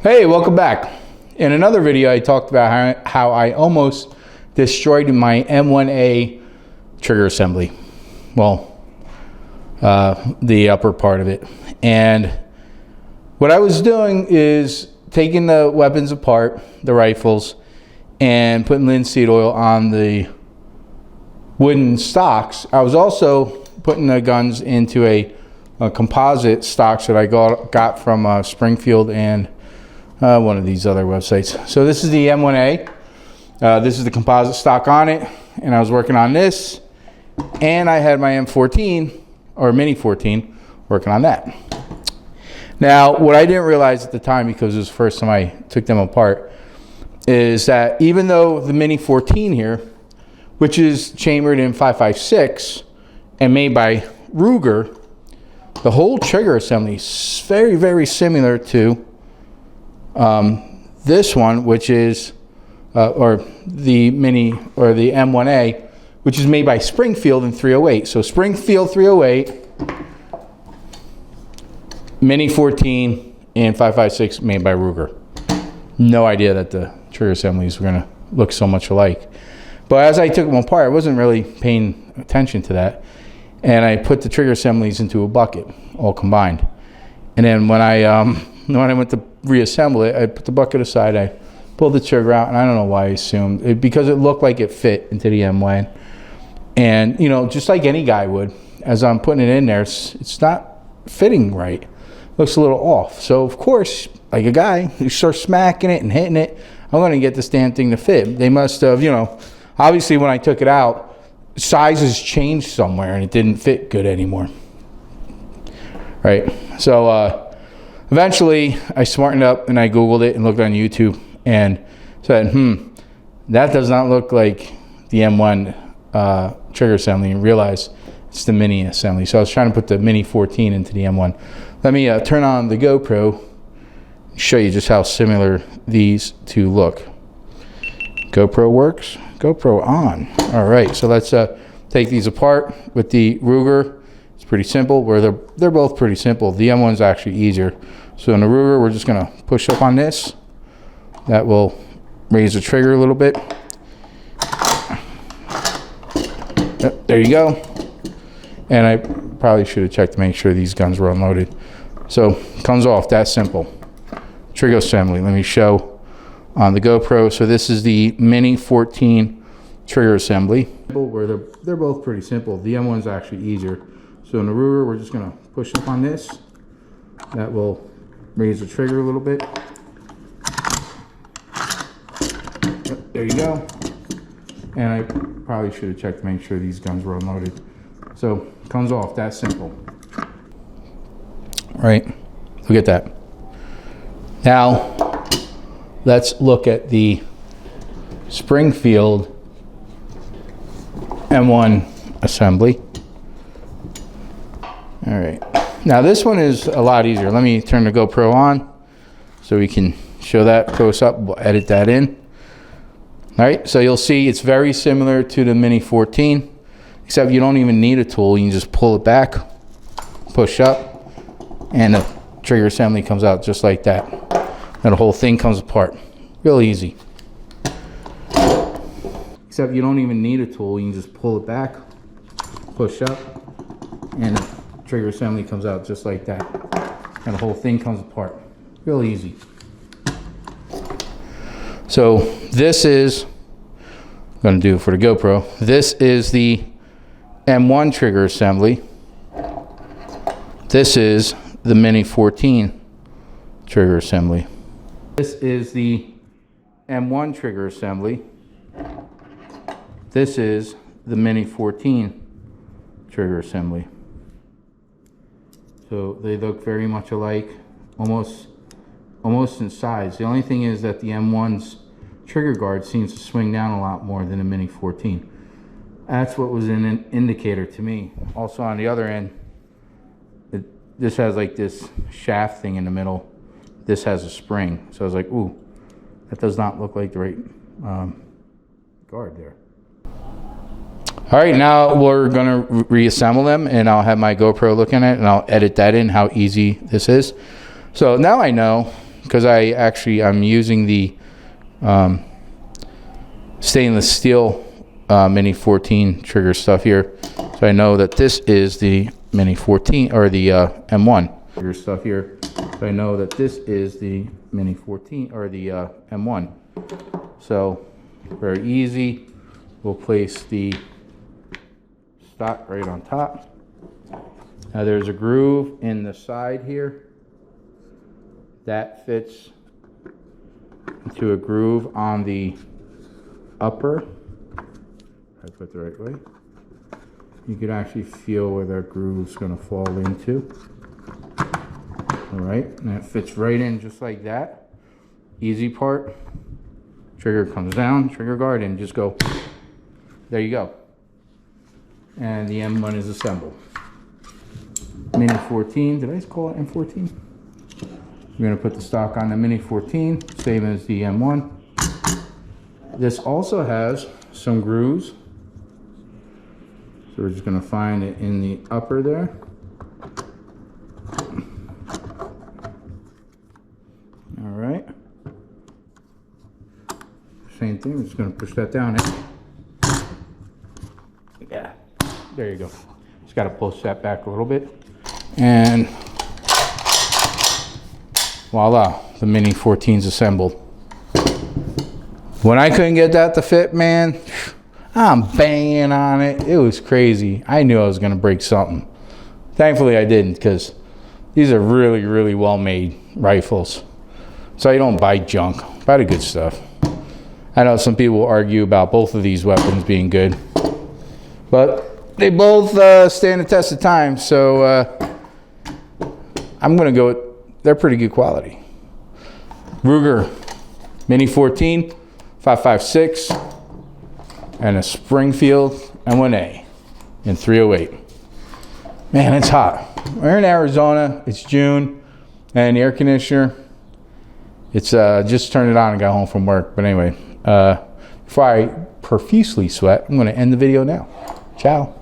Hey, welcome back. In another video, I talked about how I almost destroyed my M1A trigger assembly. Well, the upper part of it. And what I was doing is taking the weapons apart, the rifles, and putting linseed oil on the wooden stocks. I was also putting the guns into a composite stocks that I got from Springfield and one of these other websites. So this is the M1A. This is the composite stock on it, and I was working on this, and I had my M14 or Mini 14 working on that. Now, what I didn't realize at the time, because it was the first time I took them apart, is that even though the Mini 14 here, which is chambered in 5.56 and made by Ruger, the whole trigger assembly is very, very similar to this one, which is, or the Mini, or the M1A, which is made by Springfield in 308. So Springfield 308, Mini 14, and 5.56 made by Ruger. No idea that the trigger assemblies were gonna look so much alike. But as I took them apart, I wasn't really paying attention to that. And I put the trigger assemblies into a bucket, all combined. And then when I went to reassemble it, I put the bucket aside, I pulled the trigger out, and I don't know why I assumed it, because it looked like it fit into the M1. And, you know, just like any guy would, as I'm putting it in there, it's not fitting right. Looks a little off. So, of course, like a guy, you start smacking it and hitting it, I'm going to get this damn thing to fit. They must have, you know, obviously when I took it out, sizes changed somewhere and it didn't fit good anymore. Right? So, eventually, I smartened up and I Googled it and looked on YouTube and said, that does not look like the M1 trigger assembly, and realized it's the Mini assembly. So I was trying to put the Mini 14 into the M1. Let me turn on the GoPro and show you just how similar these two look. GoPro works. GoPro on. All right, so let's take these apart with the Ruger. It's pretty simple. Where they're both pretty simple. The M1's actually easier. So in the Ruger, we're just gonna push up on this. That will raise the trigger a little bit. Yep, there you go. And I probably should have checked to make sure these guns were unloaded. So it comes off that simple. Trigger assembly. Let me show on the GoPro. So this is the Mini 14 trigger assembly. Where they're both pretty simple. The M1's actually easier. So in the Ruger, we're just gonna push up on this. That will raise the trigger a little bit. Yep, there you go. And I probably should have checked to make sure these guns were unloaded. So it comes off that simple. Right, look at that. Now, let's look at the Springfield M1 assembly. All right, now this one is a lot easier. Let me turn the GoPro on so we can show that close up. We'll edit that in. All right, so you'll see it's very similar to the Mini 14, except you don't even need a tool. You can just pull it back, push up, and the trigger assembly comes out just like that. And the whole thing comes apart. Real easy. Except you don't even need a tool. You can just pull it back, push up, and the trigger assembly comes out just like that. And the whole thing comes apart. Real easy. So this is, I'm going to do it for the GoPro. This is the M1 trigger assembly. This is the Mini 14 trigger assembly. This is the M1 trigger assembly. This is the Mini 14 trigger assembly. So they look very much alike, almost in size. The only thing is that the M1's trigger guard seems to swing down a lot more than the Mini 14. That's what was an indicator to me. Also on the other end, this has like this shaft thing in the middle. This has a spring. So I was like, ooh, that does not look like the right guard there. All right, now we're gonna reassemble them, and I'll have my GoPro looking at it, and I'll edit that in, how easy this is. So now I know because I'm using the stainless steel Mini 14 trigger stuff here. So I know that this is the Mini 14 or the M1 trigger stuff here. So I know that this is the Mini 14 or the M1. So very easy. We'll place the stock right on top. Now there's a groove in the side here that fits into a groove on the upper. If I put it the right way, you could actually feel where that groove's going to fall into. All right, and it fits right in just like that. Easy part. Trigger comes down, trigger guard, and just go. There you go. And the M1 is assembled. Mini 14, did I just call it M14? We're going to put the stock on the Mini 14, same as the M1. This also has some grooves. So we're just going to find it in the upper there. All right. Same thing, we're just going to push that down. Yeah, there you go. Just got to push that back a little bit. And voila, the Mini 14's assembled. When I couldn't get that to fit, man, I'm banging on it. It was crazy. I knew I was going to break something. Thankfully, I didn't, because these are really, really well-made rifles. So you don't buy junk. Buy the good stuff. I know some people argue about both of these weapons being good, but they both stand the test of time. So I'm going to go with, they're pretty good quality. Ruger Mini 14, 5.56, and a Springfield M1A in 308. Man, it's hot. We're in Arizona. It's June, and the air conditioner, it's just turned it on and got home from work. But anyway, before I profusely sweat, I'm going to end the video now. Ciao.